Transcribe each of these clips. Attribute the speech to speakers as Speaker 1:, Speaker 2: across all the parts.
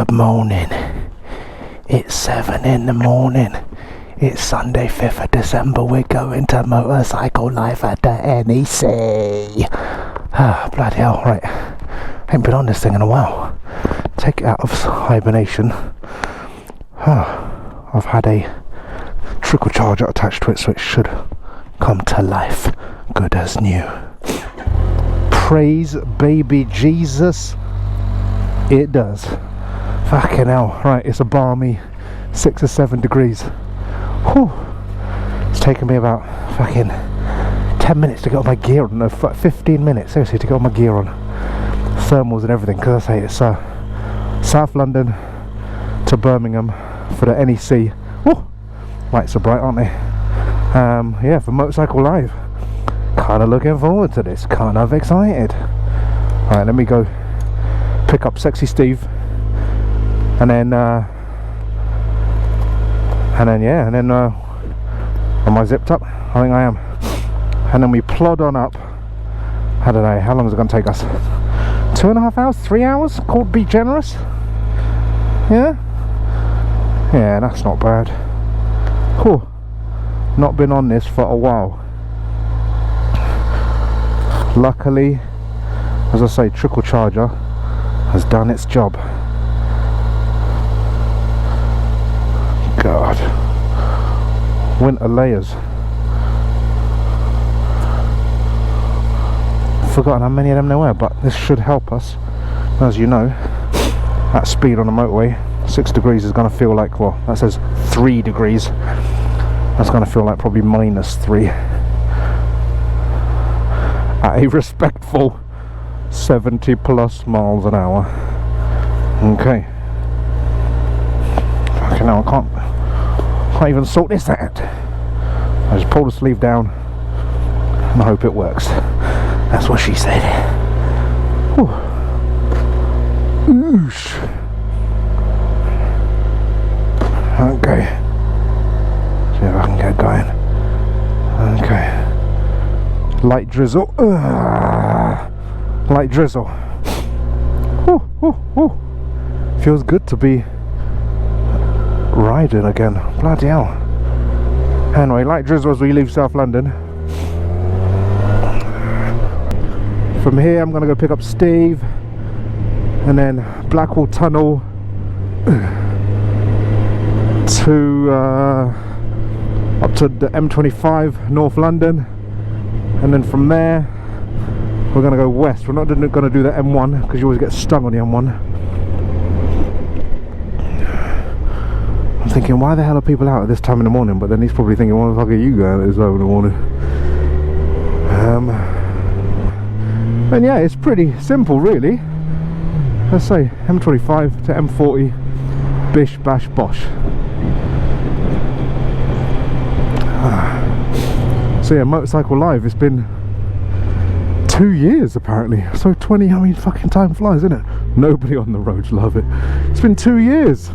Speaker 1: Good morning. It's 7 in the morning. It's Sunday 5th of December. We're going to Motorcycle Life at the NEC. Ah, bloody hell, right. Ain't been on this thing in a while. Take it out of hibernation. I've had a trickle charger attached to it, so it should come to life good as new. Praise baby Jesus, it does. Fucking hell. Right, it's a balmy 6 or 7 degrees. Whew. It's taken me about fucking 10 minutes to get all my gear on. No, 15 minutes seriously to get all my gear on, thermals and everything, because I say it's South London to Birmingham for the NEC. Whew. Lights are bright, aren't they? Yeah, for Motorcycle Live. Kind of looking forward to this, kind of excited. Alright, let me go pick up Sexy Steve, and then am I zipped up? I think I am. And then we plod on up. I don't know, how long is it going to take us? 2.5 hours? 3 hours? Called Be Generous? Yeah? Yeah, that's not bad. Whew. Not been on this for a while. Luckily, as I say, trickle charger has done its job. God, winter layers. Forgotten how many of them there were, but this should help us. As you know, at speed on the motorway, 6 degrees is going to feel like, well, that says 3 degrees. That's going to feel like probably -3. At a respectful 70+ miles an hour. Okay. Fucking hell, I can't even sort this out. I just pull the sleeve down and I hope it works. That's what she said. Whew. Oosh. Okay. See if I can get going. Okay. Light drizzle. Light drizzle. Ooh, ooh, ooh. Feels good to be riding again. Bloody hell. Anyway, light drizzle as we leave South London. From here I'm going to go pick up Steve, and then Blackwall Tunnel to up to the M25 North London, and then from there we're going to go west. We're not going to do the M1 because you always get stung on the M1. I'm thinking, why the hell are people out at this time in the morning? But then he's probably thinking, what the fuck are you going at this time in the morning? And yeah, it's pretty simple really. Let's say M25 to M40, bish bash bosh. So yeah, Motorcycle Live, it's been 2 years apparently. So 20, I mean, fucking time flies, isn't it? Nobody on the roads, love it. It's been 2 years.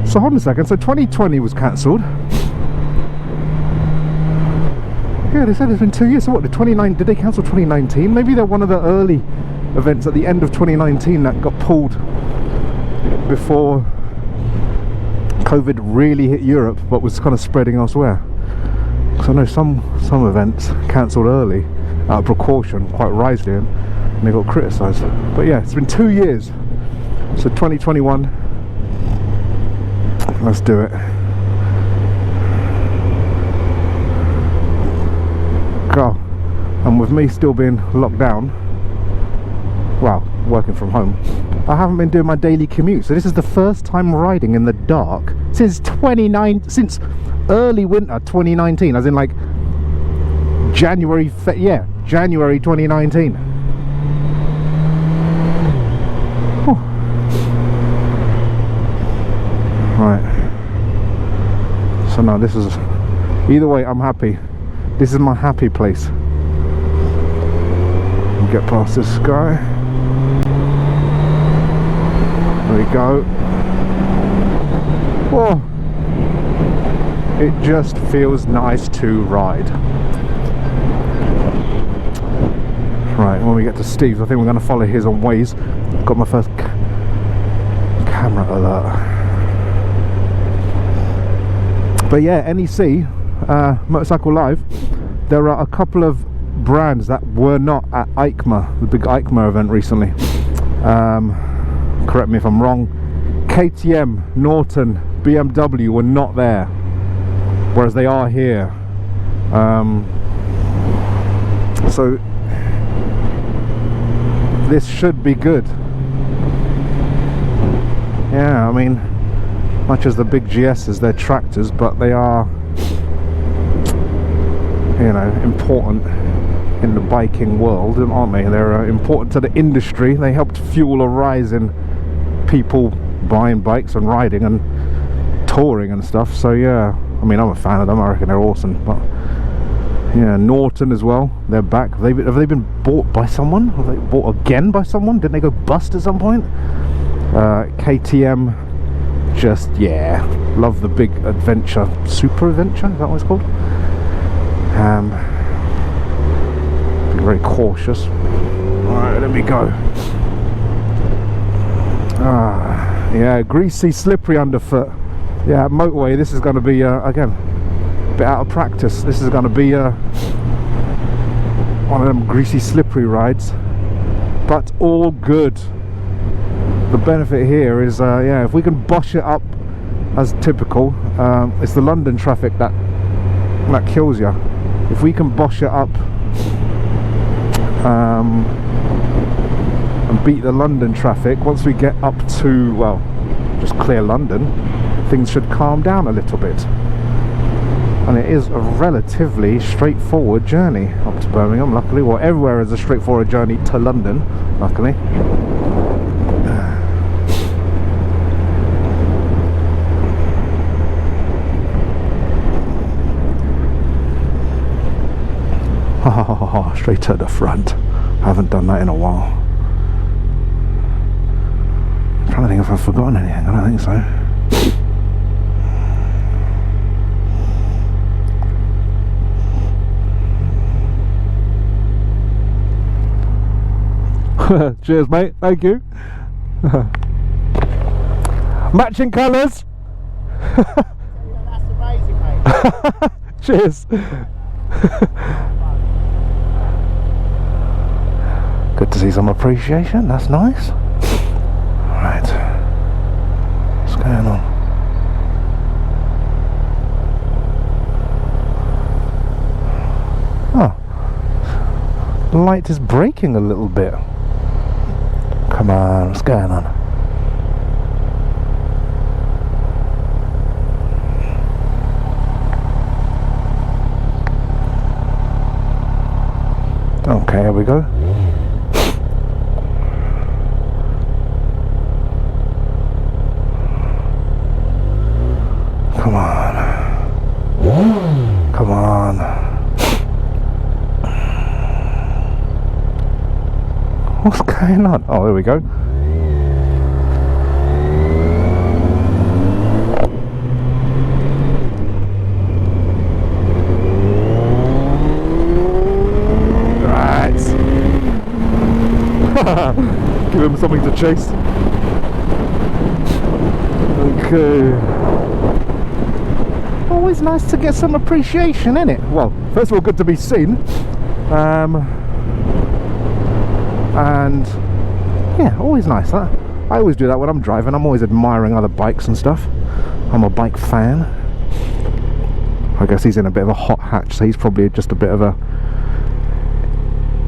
Speaker 1: So hold on a second, so 2020 was cancelled. Yeah, they said it's been 2 years. So what, did they cancel 2019? Maybe they're one of the early events at the end of 2019 that got pulled before COVID really hit Europe, but was kind of spreading elsewhere. Because I know some events cancelled early out of precaution, quite wisely, and they got criticised. But yeah, it's been 2 years. So 2021, let's do it. God, and with me still being locked down, well, working from home, I haven't been doing my daily commute. So this is the first time riding in the dark since early winter 2019, as in like January 2019. Whew. Right, so now this is, either way I'm happy. This is my happy place. Get past this guy. There we go. Oh, it just feels nice to ride. Right, when we get to Steve's, I think we're going to follow his on Waze. Got my first camera alert. But yeah, NEC, Motorcycle Live, there are a couple of brands that were not at EICMA, the big EICMA event recently. Correct me if I'm wrong. KTM, Norton, BMW were not there, whereas they are here. So this should be good. Yeah, I mean, much as the big GSs, they're tractors, but they are, you know, important in the biking world, aren't they? They're important to the industry. They helped fuel a rise in people buying bikes and riding and touring and stuff. So yeah, I mean, I'm a fan of them. I reckon they're awesome. But yeah, Norton as well, they're back. Have they been bought by someone? Have they bought again by someone? Didn't they go bust at some point? KTM, just, yeah, love the big adventure, super adventure, is that what it's called? Be very cautious. Alright, let me go. Yeah, greasy, slippery underfoot. Yeah, motorway, this is going to be, again, a bit out of practice. This is going to be one of them greasy, slippery rides, but all good. The benefit here is, yeah, if we can bosh it up as typical, it's the London traffic that kills you. If we can bosh it up and beat the London traffic, once we get up to, well, just clear London, things should calm down a little bit. And it is a relatively straightforward journey up to Birmingham, luckily. Well, everywhere is a straightforward journey to London, luckily. Oh, straight to the front. I haven't done that in a while. I'm trying to think if I've forgotten anything. I don't think so. Cheers, mate. Thank you. Matching colours.
Speaker 2: That's amazing, mate.
Speaker 1: Cheers. Good to see some appreciation. That's nice. Right. What's going on? Oh. The light is breaking a little bit. Come on, what's going on? Okay, here we go. Come on. Come on. What's going on? Oh, there we go. Give him something to chase. Okay. Always nice to get some appreciation, isn't it? Well, first of all, good to be seen. And yeah, always nice. I always do that when I'm driving. I'm always admiring other bikes and stuff. I'm a bike fan. I guess he's in a bit of a hot hatch, so he's probably just a bit of a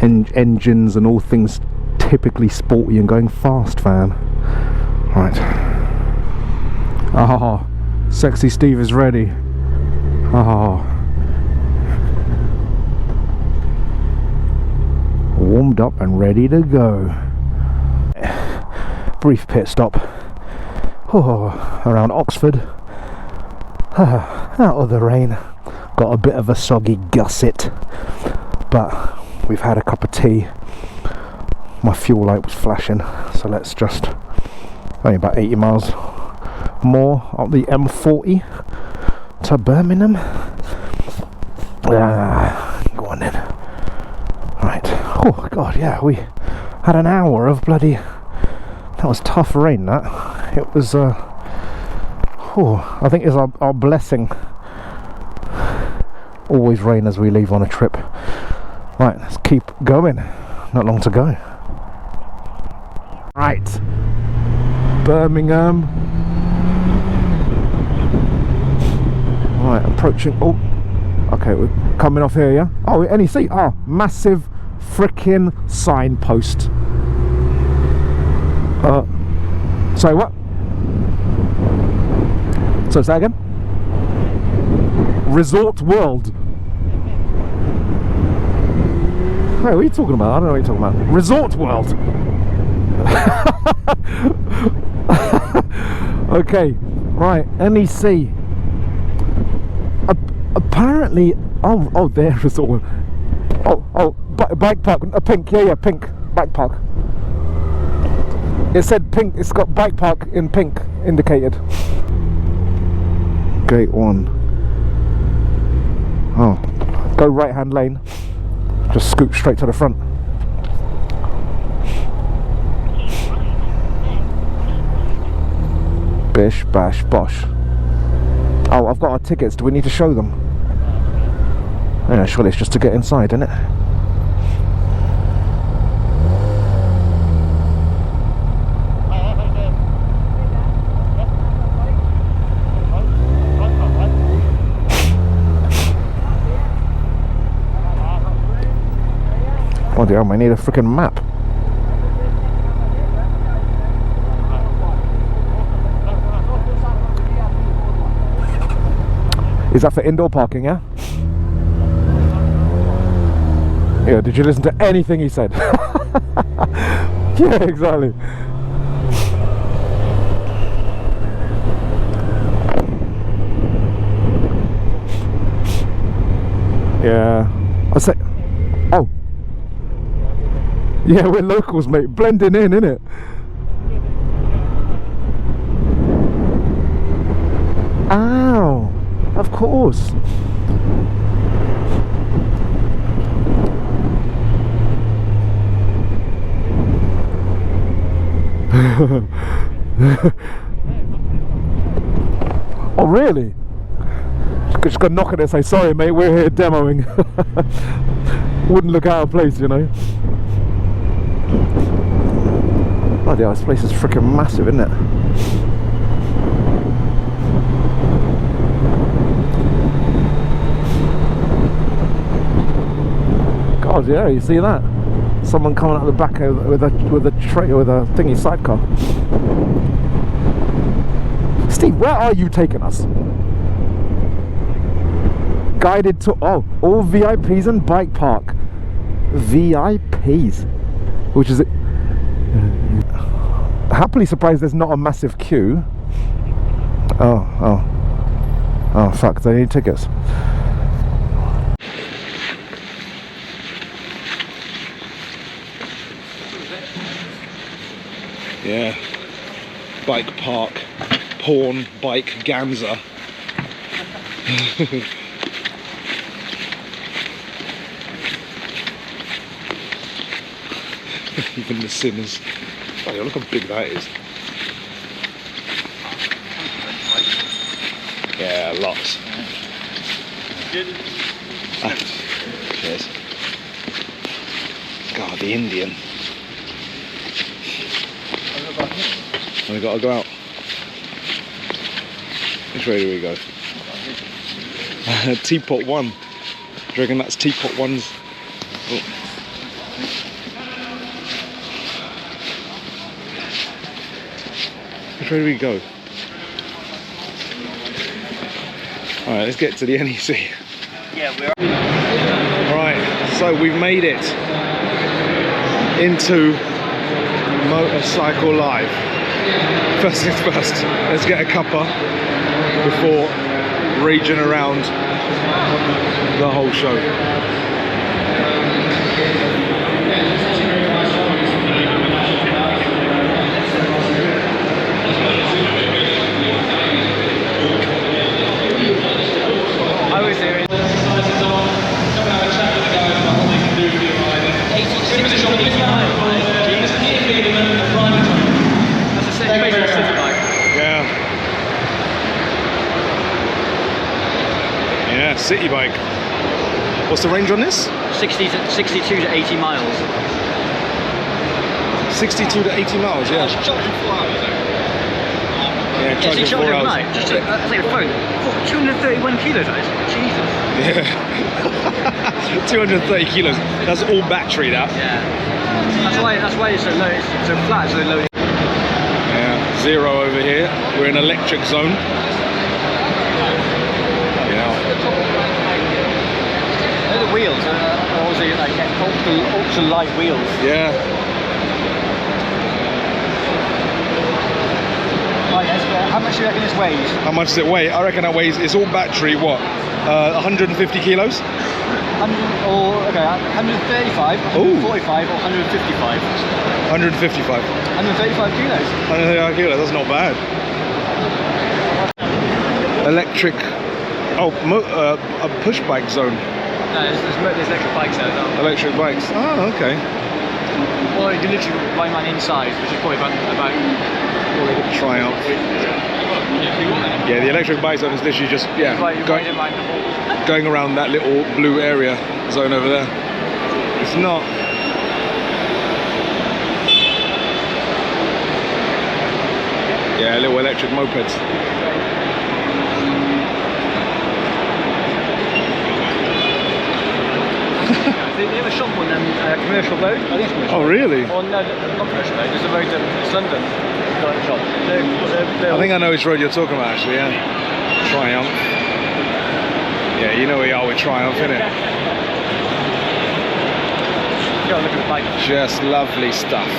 Speaker 1: engines and all things typically sporty and going fast fan. Right. Oh, sexy Steve is ready. Oh, warmed up and ready to go. Brief pit stop. Oh, around Oxford. Out of the rain. Got a bit of a soggy gusset, but we've had a cup of tea. My fuel light was flashing, so let's just, only about 80 miles more up the M40 to Birmingham. Go on then. Right. Oh god, yeah, we had an hour of bloody, that was tough rain, that. it was I think it's our blessing. Always rain as we leave on a trip. Right, let's keep going. Not long to go. Right, Birmingham. Right, approaching. Oh, okay, we're coming off here, yeah? Oh, NEC. Oh, massive freaking signpost. Sorry, what? So, say again? Resort World. Hey, what are you talking about? I don't know what you're talking about. Resort World. Okay, right, NEC. Apparently, oh, there is all. Bike park, pink, yeah, pink, bike park. It said pink. It's got bike park in pink indicated. Gate 1. Oh, go right hand lane. Just scoot straight to the front. Bish, bash, bosh. Oh, I've got our tickets. Do we need to show them? Yeah, surely it's just to get inside, isn't it? Oh dear, I need a freaking map. Is that for indoor parking, yeah? Yeah, did you listen to anything he said? Yeah, exactly. Yeah. I say, oh. Yeah, we're locals, mate. Blending in, innit? Ow. Of course. Oh, really? Just got to knock on it and say, sorry, mate, we're here demoing. Wouldn't look out of place, you know. Oh, yeah, this place is freaking massive, isn't it? God, yeah, you see that? Someone coming out the back with a thingy sidecar. Steve, where are you taking us? Guided to all VIPs and bike park. VIPs, which is happily surprised there's not a massive queue. Oh, fuck! They need tickets. Yeah, bike park, porn, bike, Gamza. Even the sinners. Oh, yeah, look how big that is. Yeah, lots. Cheers. God, the Indian. We gotta go out. Which way do we go? Teapot 1. Do you reckon that's Teapot 1's? Oh. Which way do we go? Alright, let's get to the NEC.
Speaker 2: Yeah, we're.
Speaker 1: Alright, so we've made it into Motorcycle Live. First things first, let's get a cuppa before raging around the whole show.
Speaker 2: I was there. That's a city bike.
Speaker 1: city bike. What's the range on this?
Speaker 2: 62 to 80 miles.
Speaker 1: 62 to 80 miles, yeah. Yeah, charging 4 hours.
Speaker 2: Overnight. Just take the phone. 231 kilos, that is. Jesus.
Speaker 1: Yeah. 230 kilos. That's all battery, that.
Speaker 2: Yeah. That's why it's so low. It's so flat, so low.
Speaker 1: Yeah. Zero over here. We're in electric zone. Yeah.
Speaker 2: The wheels are also like ultra light wheels.
Speaker 1: Yeah.
Speaker 2: Right, how much do you reckon this weighs?
Speaker 1: How much does it weigh? I reckon that weighs, it's all battery, what? 150 kilos?
Speaker 2: 135, 145 or 155?
Speaker 1: 155.
Speaker 2: 135 kilos?
Speaker 1: 135 kilos, that's not bad. Electric, a push bike zone.
Speaker 2: No, there's electric bikes there. No.
Speaker 1: Electric bikes, oh, okay.
Speaker 2: Well, you can literally ride mine inside, which is probably about
Speaker 1: Triumph. Yeah, the electric bike zone is literally just, yeah, going around that little blue area zone over there. It's not. Yeah, little electric mopeds.
Speaker 2: They have a shop on Commercial Road. I think it's Commercial.
Speaker 1: Oh, really?
Speaker 2: Or no, not Commercial Road. There's a road in London. Shop.
Speaker 1: I think I know which road you're talking about, actually. Yeah. Triumph. Yeah, you know where you are with Triumph, innit?
Speaker 2: Go look at the bike.
Speaker 1: Just lovely stuff.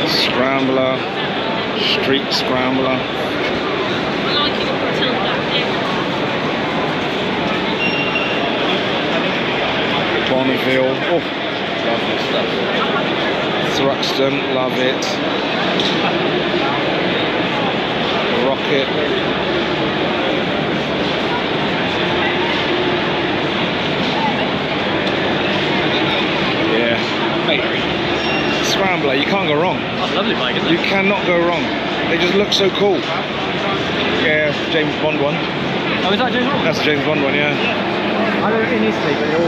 Speaker 1: Scrambler, street scrambler. Bonneville, oh, lovely stuff. Thruxton, love it. Rocket. Yeah, mate. Scrambler, you can't go wrong.
Speaker 2: That's a lovely bike, isn't it?
Speaker 1: You cannot go wrong. They just look so cool. Yeah, James Bond one.
Speaker 2: Oh, is that James Bond?
Speaker 1: That's a James Bond one, yeah.
Speaker 2: I know in Italy, but they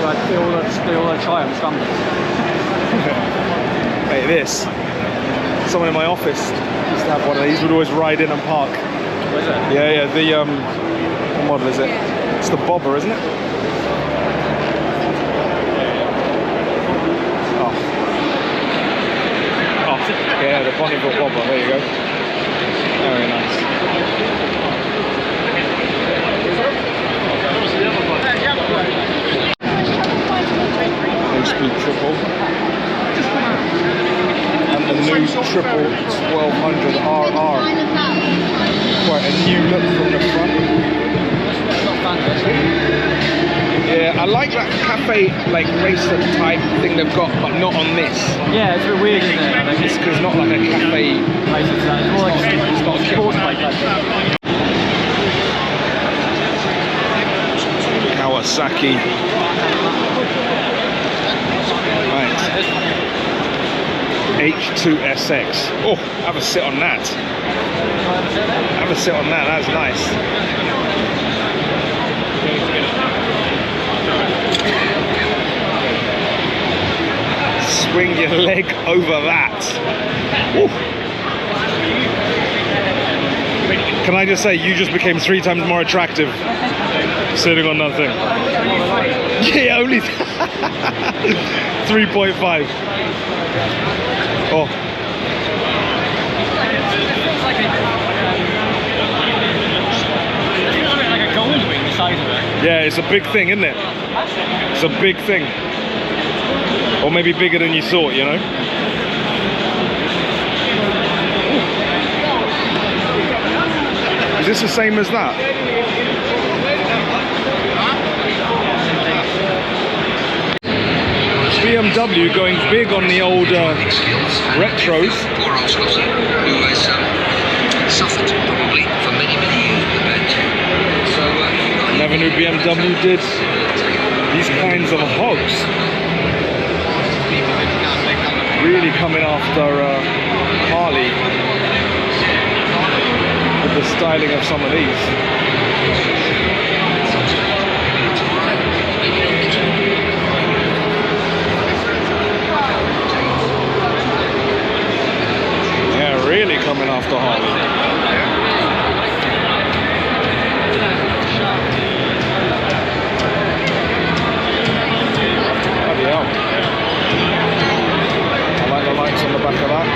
Speaker 2: all had Triumph scramblers.
Speaker 1: Hey, this. Someone in my office used to have one of these. Would always ride in and park.
Speaker 2: What is it?
Speaker 1: Yeah, yeah. The what model is it? It's the Bobber, isn't it? Yeah, the Bonneville Bobber, there you go. Very nice. Low-speed triple. And the new triple 1200 RR. Quite a new look from the front. Yeah, I like that cafe like racer type thing they've got, but not on this.
Speaker 2: Yeah, it's a bit weird, isn't it?
Speaker 1: It's because it's not like a cafe.
Speaker 2: It's more like
Speaker 1: It's not a
Speaker 2: sports bike.
Speaker 1: Kawasaki. Right. H2SX. Oh, have a sit on that. Have a sit on that. That's nice. Swing your leg over that. Ooh. Can I just say, you just became 3 times more attractive sitting on that thing. Yeah, only 3.5. Oh.
Speaker 2: Like a gold wing the size of it.
Speaker 1: Yeah, it's a big thing, isn't it? It's a big thing. Or maybe bigger than you thought, you know? Is this the same as that? BMW going big on the old retros.
Speaker 3: Poor old Scotty, who has suffered probably for many, many years with that. So,
Speaker 1: Never knew BMW did these kinds of hogs really coming after Harley with the styling of some of these. Yeah, really coming after Harley. I like the lights on the back of that.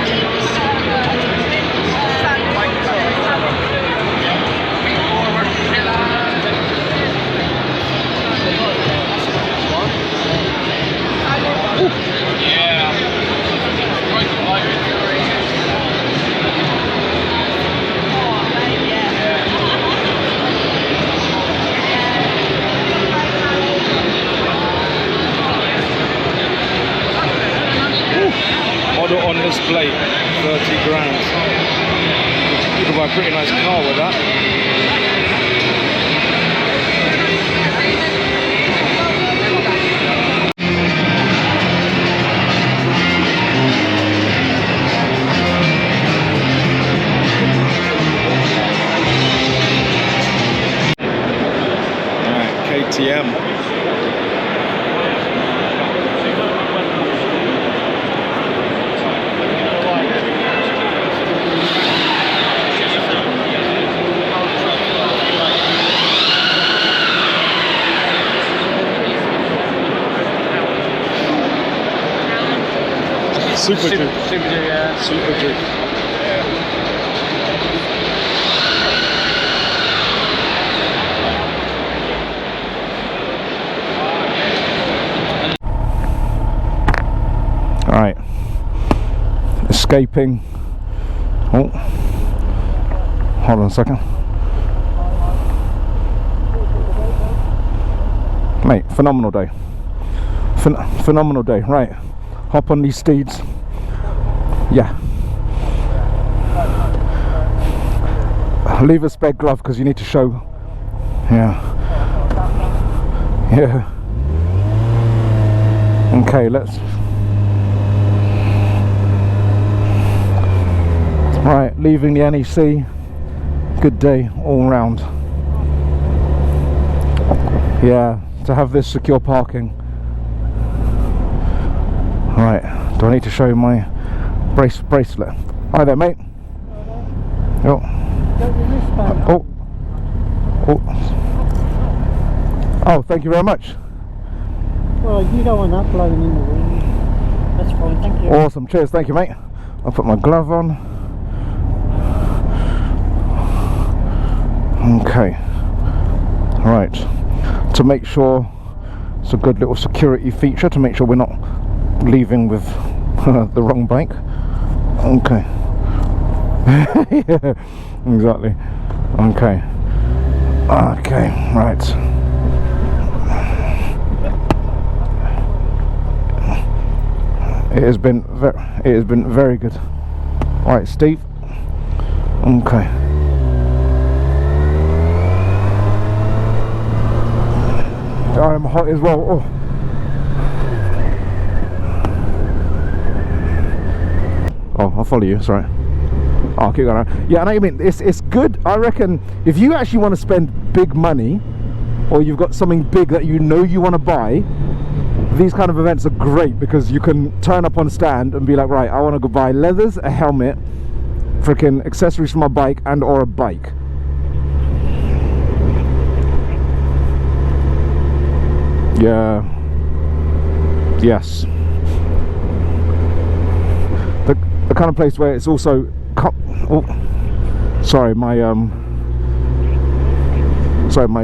Speaker 1: Model on display, 30 grand. You can buy a pretty nice car with that. Alright, KTM. Super Duke.
Speaker 2: Super Duke, yeah.
Speaker 1: Super Duke. Alright. Escaping. Oh. Hold on a second. Mate, phenomenal day. Phenomenal day. Right. Hop on these steeds. Yeah. Leave a spare glove because you need to show. Yeah. Yeah. Okay, let's. Right, leaving the NEC. Good day all round. Yeah, to have this secure parking. Right, do I need to show you my bracelet? Hi there, mate. Oh. Oh. Oh, thank you very much.
Speaker 4: Well, you don't want that blowing in the wind. That's fine, thank you.
Speaker 1: Awesome, cheers, thank you, mate. I'll put my glove on. Okay. Right. To make sure it's a good little security feature to make sure we're not leaving with the wrong bike. Okay. Yeah, exactly. Okay. Okay, right. It has been very good. Right, Steve. Okay. I'm hot as well. Oh. Oh, I'll follow you, sorry. Oh, keep going on. Yeah, I know what you mean. It's good. I reckon if you actually want to spend big money, or you've got something big that you know you want to buy, these kind of events are great because you can turn up on stand and be like, right, I want to go buy leathers, a helmet, freaking accessories for my bike, and or a bike. Yeah. Yes. The kind of place where it's also oh, sorry, my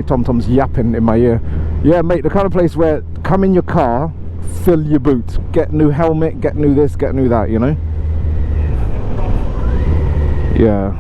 Speaker 1: TomTom's yapping in my ear. Yeah, mate, the kind of place where come in your car, fill your boot, get new helmet, get new this, get new that, you know. Yeah.